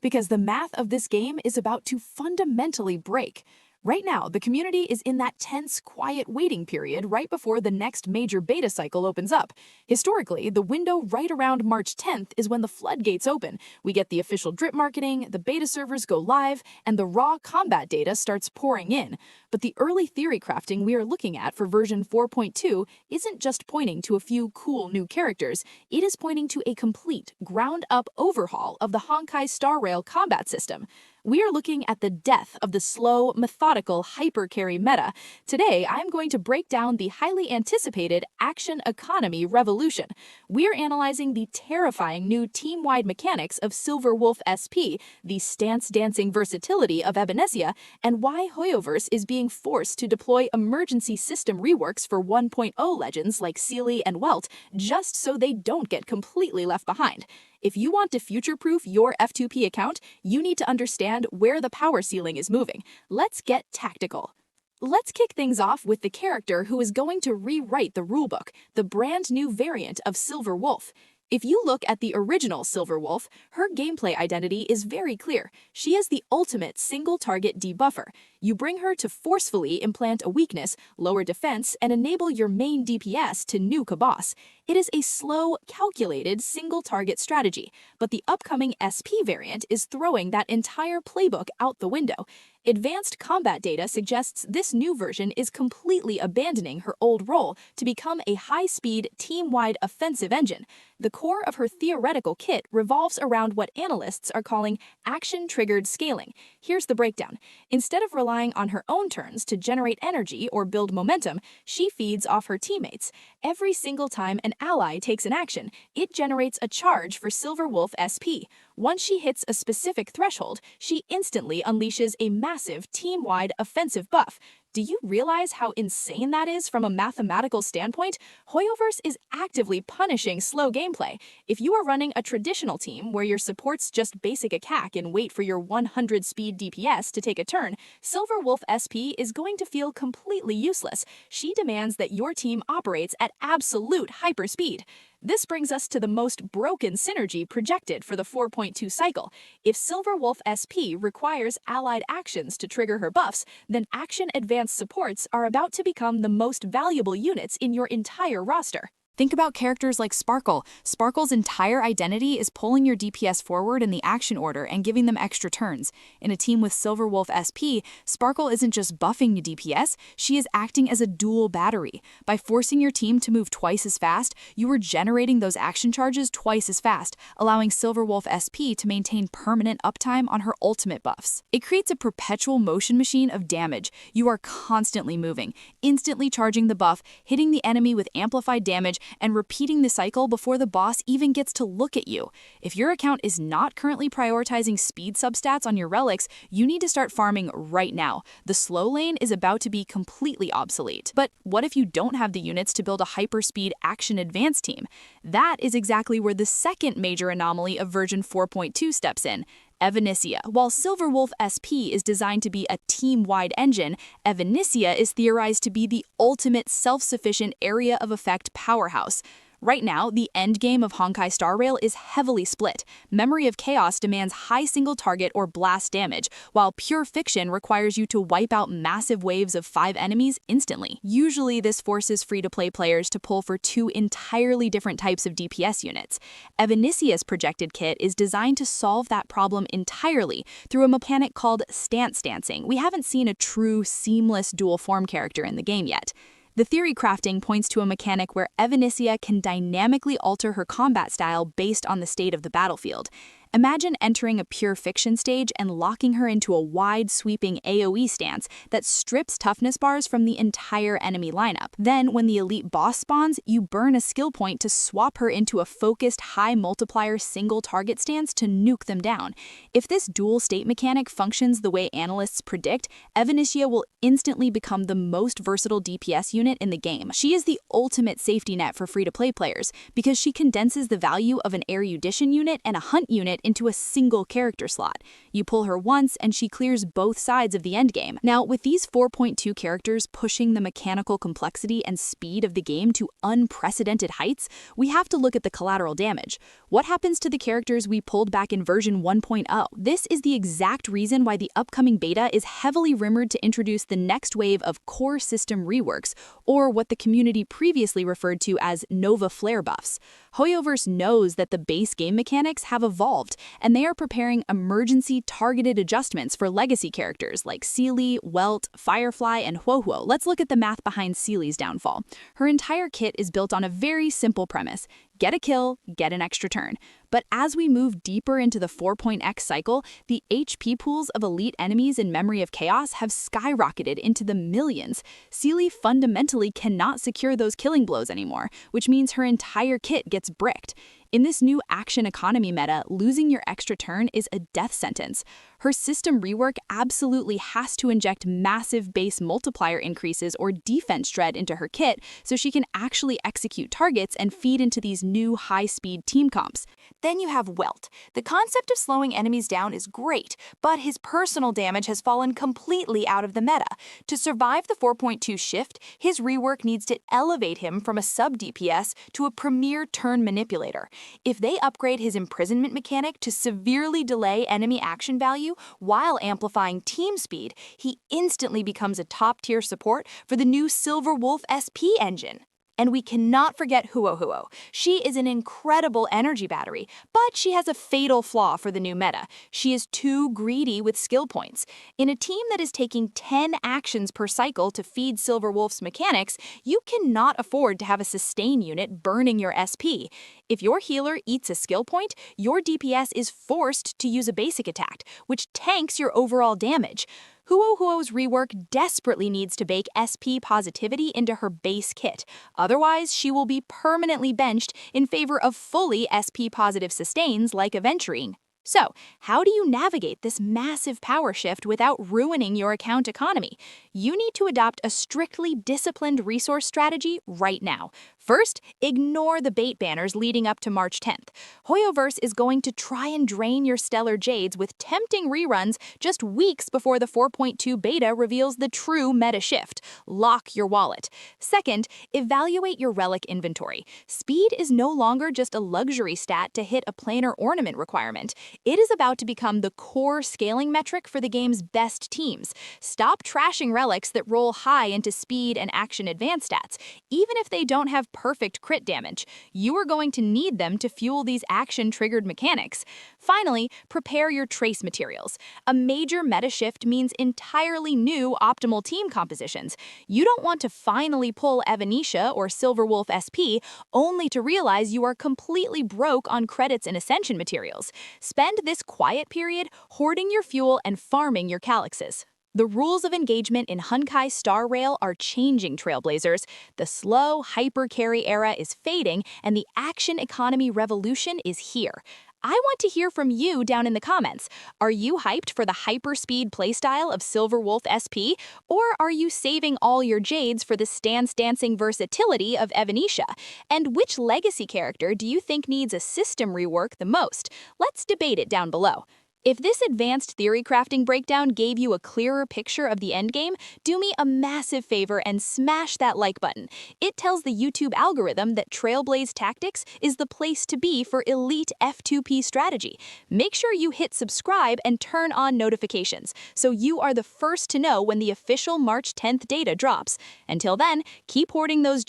because the math of this game is about to fundamentally break. Right now, the community is in that tense, quiet waiting period right before the next major beta cycle opens up. Historically, the window right around March 10th is when the floodgates open. We get the official drip marketing, the beta servers go live, and the raw combat data starts pouring in. But the early theory crafting we are looking at for version 4.2 isn't just pointing to a few cool new characters, it is pointing to a complete, ground-up overhaul of the Honkai Star Rail combat system. We are looking at the death of the slow, methodical hyper-carry meta. Today, I'm going to break down the highly anticipated action economy revolution. We're analyzing the terrifying new team-wide mechanics of Silver Wolf SP, the stance-dancing versatility of Evanescia, and why HoYoverse is being forced to deploy emergency system reworks for 1.0 legends like Seele and Welt, just so they don't get completely left behind. If you want to future-proof your F2P account, you need to understand where the power ceiling is moving. Let's get tactical. Let's kick things off with the character who is going to rewrite the rulebook, the brand new variant of Silver Wolf. If you look at the original Silver Wolf, her gameplay identity is very clear. She is the ultimate single-target debuffer. You bring her to forcefully implant a weakness, lower defense, and enable your main DPS to nuke a boss. It is a slow, calculated, single-target strategy, but the upcoming SP variant is throwing that entire playbook out the window. Advanced combat data suggests this new version is completely abandoning her old role to become a high-speed, team-wide offensive engine. The core of her theoretical kit revolves around what analysts are calling action-triggered scaling. Here's the breakdown. Instead of relying on her own turns to generate energy or build momentum, she feeds off her teammates. Every single time an ally takes an action, it generates a charge for Silver Wolf SP. Once she hits a specific threshold, she instantly unleashes a massive team-wide offensive buff. Do you realize how insane that is from a mathematical standpoint? HoYoverse is actively punishing slow gameplay. If you are running a traditional team where your supports just basic attack and wait for your 100 speed DPS to take a turn, Silver Wolf SP is going to feel completely useless. She demands that your team operates at absolute hyperspeed. This brings us to the most broken synergy projected for the 4.2 cycle. If Silver Wolf SP requires allied actions to trigger her buffs, then Action Advanced supports are about to become the most valuable units in your entire roster. Think about characters like Sparkle. Sparkle's entire identity is pulling your DPS forward in the action order and giving them extra turns. In a team with Silver Wolf SP, Sparkle isn't just buffing your DPS, she is acting as a dual battery. By forcing your team to move twice as fast, you are generating those action charges twice as fast, allowing Silver Wolf SP to maintain permanent uptime on her ultimate buffs. It creates a perpetual motion machine of damage. You are constantly moving, instantly charging the buff, hitting the enemy with amplified damage, and repeating the cycle before the boss even gets to look at you. If your account is not currently prioritizing speed substats on your relics, you need to start farming right now. The slow lane is about to be completely obsolete. But what if you don't have the units to build a hyperspeed action advanced team? That is exactly where the second major anomaly of version 4.2 steps in. Evanescia. While Silver Wolf SP is designed to be a team-wide engine, Evanescia is theorized to be the ultimate self-sufficient area of effect powerhouse. Right now, the endgame of Honkai Star Rail is heavily split. Memory of Chaos demands high single target or blast damage, while Pure Fiction requires you to wipe out massive waves of 5 enemies instantly. Usually, this forces free-to-play players to pull for 2 entirely different types of DPS units. Evanescia's projected kit is designed to solve that problem entirely through a mechanic called stance dancing. We haven't seen a true, seamless dual-form character in the game yet. The theory crafting points to a mechanic where Evanescia can dynamically alter her combat style based on the state of the battlefield. Imagine entering a Pure Fiction stage and locking her into a wide, sweeping AoE stance that strips toughness bars from the entire enemy lineup. Then, when the elite boss spawns, you burn a skill point to swap her into a focused, high multiplier single target stance to nuke them down. If this dual state mechanic functions the way analysts predict, Evanescia will instantly become the most versatile DPS unit in the game. She is the ultimate safety net for free-to-play players because she condenses the value of an erudition unit and a hunt unit into a single character slot. You pull her once and she clears both sides of the endgame. Now, with these 4.2 characters pushing the mechanical complexity and speed of the game to unprecedented heights, we have to look at the collateral damage. What happens to the characters we pulled back in version 1.0? This is the exact reason why the upcoming beta is heavily rumored to introduce the next wave of core system reworks, or what the community previously referred to as Nova Flare buffs. HoYoverse knows that the base game mechanics have evolved, and they are preparing emergency targeted adjustments for legacy characters like Seele, Welt, Firefly, and Huohuo. Let's look at the math behind Seele's downfall. Her entire kit is built on a very simple premise: get a kill, get an extra turn. But as we move deeper into the 4.x cycle, the HP pools of elite enemies in Memory of Chaos have skyrocketed into the millions. Seele fundamentally cannot secure those killing blows anymore, which means her entire kit gets bricked. In this new action economy meta, losing your extra turn is a death sentence. Her system rework absolutely has to inject massive base multiplier increases or defense dread into her kit so she can actually execute targets and feed into these new high-speed team comps. Then you have Welt. The concept of slowing enemies down is great, but his personal damage has fallen completely out of the meta. To survive the 4.2 shift, his rework needs to elevate him from a sub-DPS to a premier turn manipulator. If they upgrade his imprisonment mechanic to severely delay enemy action value while amplifying team speed, he instantly becomes a top-tier support for the new Silver Wolf SP engine. And we cannot forget Huohuo. She is an incredible energy battery, but she has a fatal flaw for the new meta. She is too greedy with skill points. In a team that is taking 10 actions per cycle to feed Silver Wolf's mechanics, you cannot afford to have a sustain unit burning your SP. If your healer eats a skill point, your DPS is forced to use a basic attack, which tanks your overall damage. Huohuo's rework desperately needs to bake SP positivity into her base kit. Otherwise, she will be permanently benched in favor of fully SP positive sustains like Aventurine. So, how do you navigate this massive power shift without ruining your account economy? You need to adopt a strictly disciplined resource strategy right now. First, ignore the bait banners leading up to March 10th. HoYoverse is going to try and drain your stellar jades with tempting reruns just weeks before the 4.2 beta reveals the true meta shift. Lock your wallet. Second, evaluate your relic inventory. Speed is no longer just a luxury stat to hit a planar ornament requirement. It is about to become the core scaling metric for the game's best teams. Stop trashing relics that roll high into speed and action advanced stats, even if they don't have perfect crit damage. You are going to need them to fuel these action-triggered mechanics. Finally, prepare your trace materials. A major meta shift means entirely new optimal team compositions. You don't want to finally pull Evanescia or Silver Wolf SP only to realize you are completely broke on credits and ascension materials. Spend this quiet period hoarding your fuel and farming your calyxes. The rules of engagement in Honkai Star Rail are changing, Trailblazers. The slow, hyper-carry era is fading, and the action economy revolution is here. I want to hear from you down in the comments. Are you hyped for the hyper-speed playstyle of Silver Wolf SP? Or are you saving all your jades for the stance-dancing versatility of Evanescia? And which legacy character do you think needs a system rework the most? Let's debate it down below. If this advanced theory crafting breakdown gave you a clearer picture of the endgame, do me a massive favor and smash that like button. It tells the YouTube algorithm that Trailblaze Tactics is the place to be for elite F2P strategy. Make sure you hit subscribe and turn on notifications so you are the first to know when the official March 10th data drops. Until then, keep hoarding those